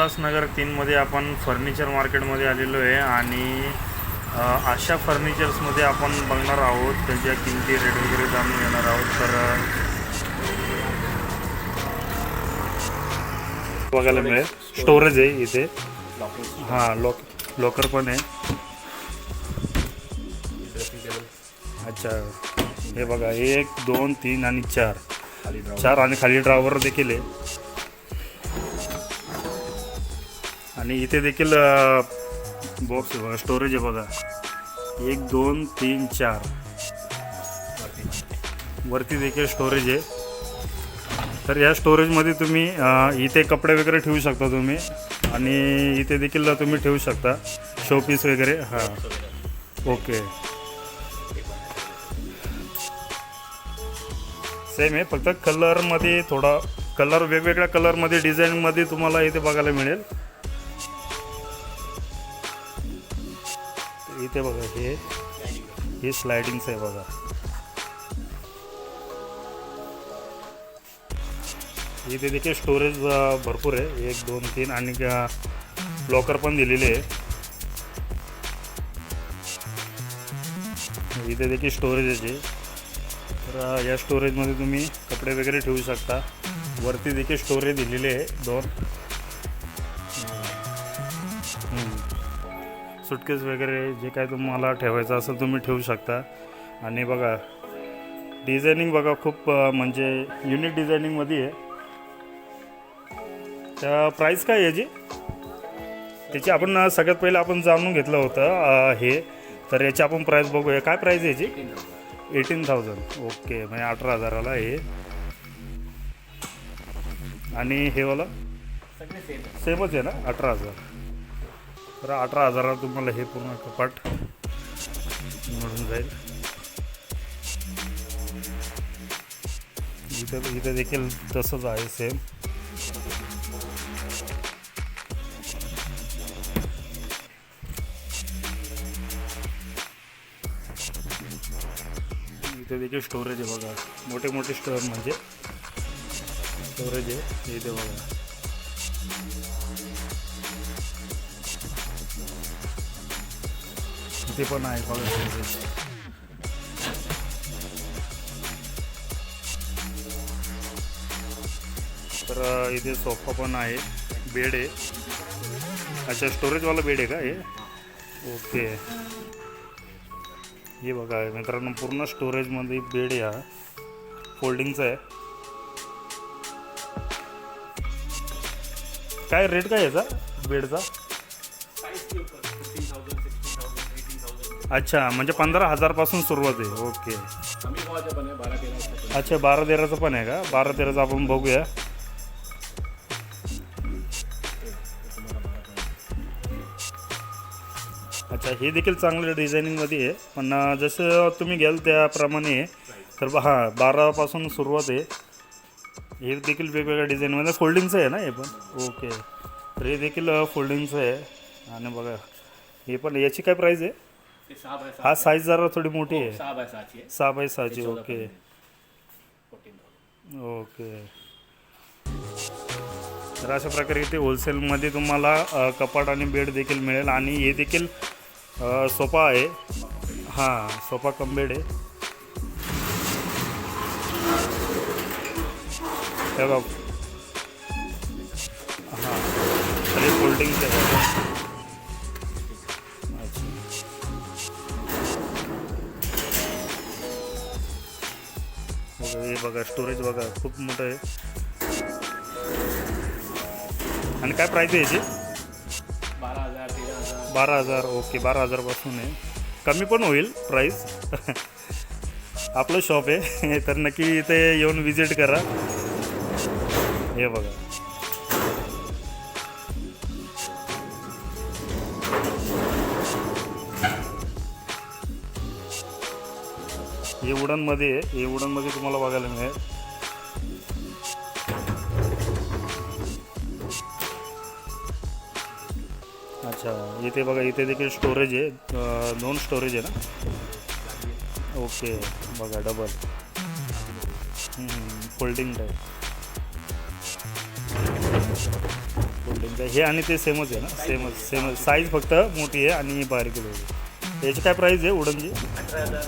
उल्हासनगर 3मध्ये आपण फर्निचर मार्केटमध्ये आलेलो आहे आणि अशा फर्निचर्समध्ये आपण बघणार आहोत, त्याच्या किमती रेट वगैरे जाणून घेणार आहोत. तर बघायला मिळेल स्टोरेज आहे इथे. हां, लॉकर पण आहे. अच्छा, हे बघा 1 2 3 आणि 4 आणि खाली ड्रायव्हर देखील आहे. आणि इथे देखील बॉक्स आहे बघा, स्टोरेज आहे बघा 1 2 3 4. वरती देखील स्टोरेज आहे. तर या स्टोरेजमध्ये तुम्ही इथे कपडे वगैरे ठेवू शकता तुम्ही, आणि इथे देखील तुम्ही ठेवू शकता शोपीस वगैरे. हां, ओके, सेम आहे, फक्त कलरमध्ये थोडा कलर वेगवेगळ्या कलरमध्ये डिझाईनमध्ये तुम्हाला इथे बघायला मिळेल. इथे बघा हे स्लायडिंग्स आहे बघा. इथे देखील स्टोरेज भरपूर आहे 1 2 3 आणि लॉकर पण दिलेले आहे. इथे देखील स्टोरेज आहे. तर या स्टोरेजमध्ये तुम्ही कपडे वगैरे ठेवू शकता. वरती देखील स्टोरेज दिलेले आहे 2. सुटकेस वगैरे जे काय तुम्हाला ठेवायचं असेल तुम्ही ठेवू शकता. आणि बघा डिझायनिंग बघा, खूप म्हणजे युनिक डिझायनिंगमध्ये आहे. त्या प्राईस काय याची, त्याची आपण सगळ्यात पहिले आपण जाणून घेतलं होतं हे. तर याची आपण प्राईस बघूया. काय प्राईस आहे याची? 18,000. ओके, म्हणजे 18,000ला हे. आणि हे वाला सेमच आहे ना, 18,000. तर 18,000ला तुम्हाला हे पूर्ण कपाट मिळून जाईल. इथे देखील तसंच आहे सेम. इथे देखील स्टोरेज आहे बघा, मोठे मोठे म्हणजे स्टोरेज आहे इथे बघा. इथे पण आहे बघा स्टोरेज. तर इथे सोफा पण आहे, बेड आहे. अच्छा, स्टोरेजवाला बेड आहे का हे? ओके, हे बघा मित्रांनो, पूर्ण स्टोरेजमध्ये बेड आहे. हा फोल्डिंगचा आहे. काय रेट काय याचा बेडचा? अच्छा, म्हणजे 15,000पासून सुरुवात आहे. ओके, अच्छा 12-13चं पण आहे का? 12-13चं आपण बघूया. अच्छा, हे देखील चांगलं डिझायनिंगमध्ये आहे, पण जसं तुम्ही घ्याल त्याप्रमाणे. तर हां, 12पासून सुरुवात आहे. हे देखील वेगवेगळ्या डिझाईनमध्ये फोल्डिंगचं आहे ना हे पण. ओके, तर हे देखील फोल्डिंगचं आहे. आणि बघा हे पण, याची काय प्राईस आहे? हा साईज जरा थोडी मोठी आहे, 6x6ची. Okay okay. तर अशा प्रकारे इथे होलसेलमध्ये तुम्हाला कपाट आणि बेड देखील मिळेल. आणि हे देखील सोफा आहे. हां, सोफा कम बेड आहे. हे बघ, हां, तर हे फोल्डिंगचे आहे. हे बघा स्टोरेज बघा, खूप मोठं आहे. आणि काय प्राईस आहे याची? 12,000. ओके, 12,000पासून आहे. कमी पण होईल प्राईस. आपलं शॉप आहे, तर नक्की इथे येऊन विजिट करा. हे बघा, हे वुडनमध्ये आहे. हे वुडनमध्ये तुम्हाला बघायला मिळेल. अच्छा, इथे बघा, इथे देखील स्टोरेज आहे. 2 स्टोरेज आहे ना. ओके, बघा डबल फोल्डिंग टाईप. फोल्डिंगचं हे आणि ते सेमच आहे ना, सेमच साईज फक्त मोठी आहे आणि बारीक आहे. याची काय प्राईस आहे वुडनची? 18,000.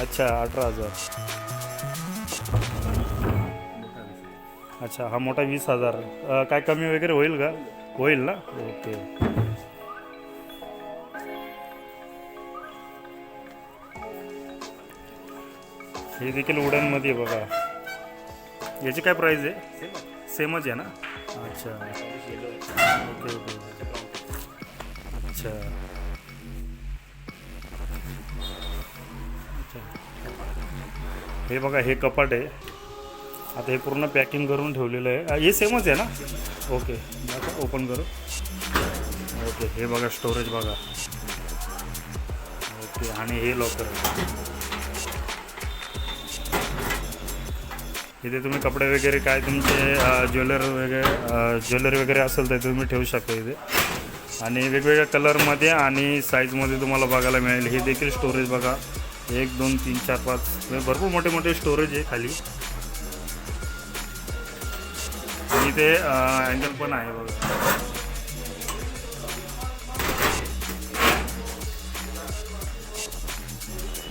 अच्छा 18,000. अच्छा हा मोठा 20,000. काय कमी वगैरे होईल का? होईल ना. ओके. हे देखील वुडनमध्ये बघा. याची काय प्राईस आहे? सेमच आहे ना. अच्छा ओके ओके. अच्छा हे बघा हे कपाट आहे. आता हे पूर्ण पॅकिंग करून ठेवलेलं आहे. हे सेमच आहे ना. ओके ओपन करू. ओके हे बघा स्टोरेज बघा. ओके आणि हे लॉकर आहे. इथे तुम्ही कपडे वगैरे काय तुमचे ज्वेलरी वगैरे असेल तर तुम्ही ठेवू शकता इथे. आणि वेगवेगळ्या कलरमध्ये आणि साईजमध्ये तुम्हाला बघायला मिळेल. हे देखील स्टोरेज बघा 1 2 3 4 5 भरपूर मोठे मोठे स्टोरेज आहे खाली. आणि इथे अँगल पण आहे बघा.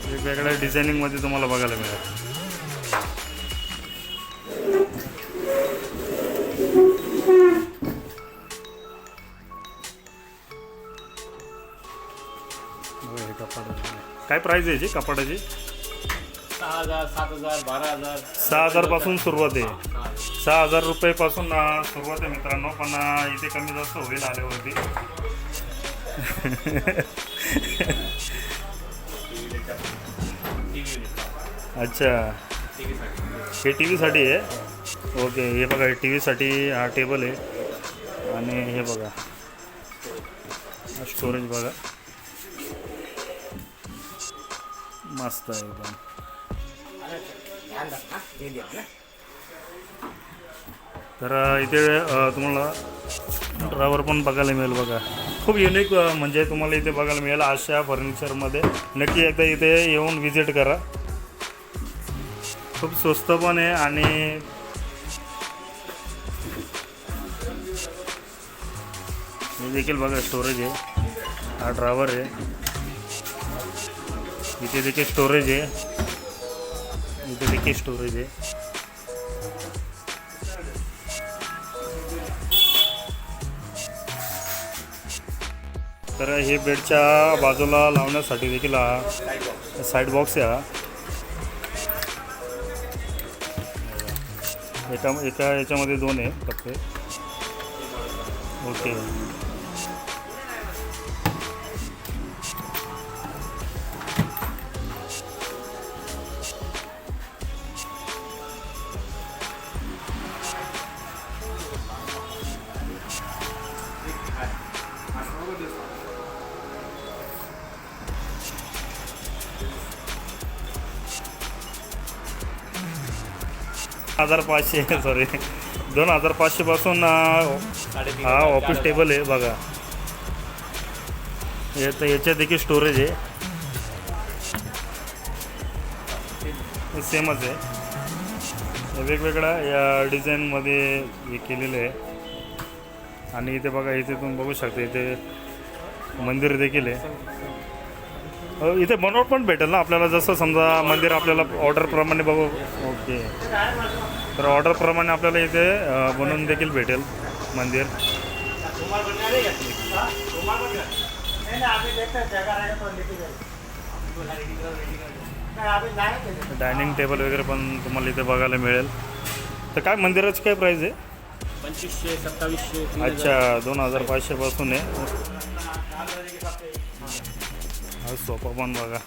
वेगवेगळ्या डिझायनिंगमध्ये तुम्हाला बघायला मिळेल. काय प्राईस आहे याची कपाटाची? 6,000, 7,000, 12,000. 6,000 पासून सुरुवात आहे. 6,000 रुपयेपासून सुरुवात आहे मित्रांनो. पण इथे कमी जास्त होईल आल्यावरती. अच्छा हे टी व्हीसाठी आहे. ओके हे बघा टी व्हीसाठी हा टेबल आहे. आणि हे बघा स्टोरेज बघा मस्त आहे एकदम. तर इथे तुम्हाला ड्रायव्हर पण बघायला मिळेल बघा. खूप युनिक म्हणजे तुम्हाला इथे बघायला मिळेल. अशा फर्निचरमध्ये नक्की एकदा इथे येऊन व्हिजिट करा. खूप स्वस्त पण आहे. आणि हे देखील बघा स्टोरेज आहे. हा ड्रायव्हर आहे. इथे देखील स्टोरेज आहे. इथे देखील स्टोरेज आहे. तर हे बेडच्या बाजूला लावण्यासाठी देखील हा साईड बॉक्स आहे. हा एका याच्यामध्ये 2 आहे टप्पे. ओके सॉरी 2,500 पासून हा ऑफिस टेबल आहे बघा. याच्यात देखील स्टोरेज आहे. सेमच आहे. वेगवेगळ्या या डिझाईनमध्ये हे केलेलं आहे. आणि इथे बघा इथे तुम्ही बघू शकता इथे मंदिर देखील आहे. इथे बनवून पण भेटेल ना आपल्याला. जसं समजा मंदिर आपल्याला ऑर्डरप्रमाणे बघू. ओके तर ऑर्डरप्रमाणे आपल्याला इथे बनवून देखील भेटेल मंदिर. डायनिंग टेबल वगैरे पण तुम्हाला इथे बघायला मिळेल. तर काय मंदिराची काय प्राईस आहे? 2500, 2700. अच्छा 2,500 पासून आहे. हा सोफा पण बघा.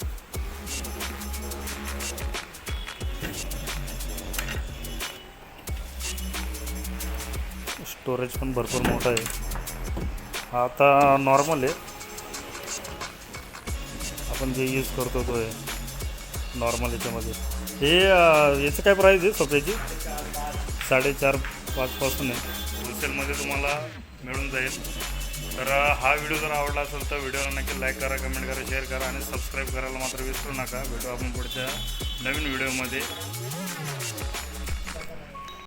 स्टोरेज पण भरपूर मोठं आहे. हा आता नॉर्मल आहे. आपण जे यूज करतो तो आहे नॉर्मल याच्यामध्ये. हे याचं काय प्राईस आहे सोफ्याची? 4.5-5 पासून आहे. होलसेलमध्ये तुम्हाला मिळून जाईल. तर हा व्हिडिओ जर आवडला असेल तर व्हिडिओला नक्की लाईक करा, कमेंट करा, शेअर करा आणि सबस्क्राईब करायला मात्र विसरू नका. भेटू आपण पुढच्या नवीन व्हिडिओमध्ये.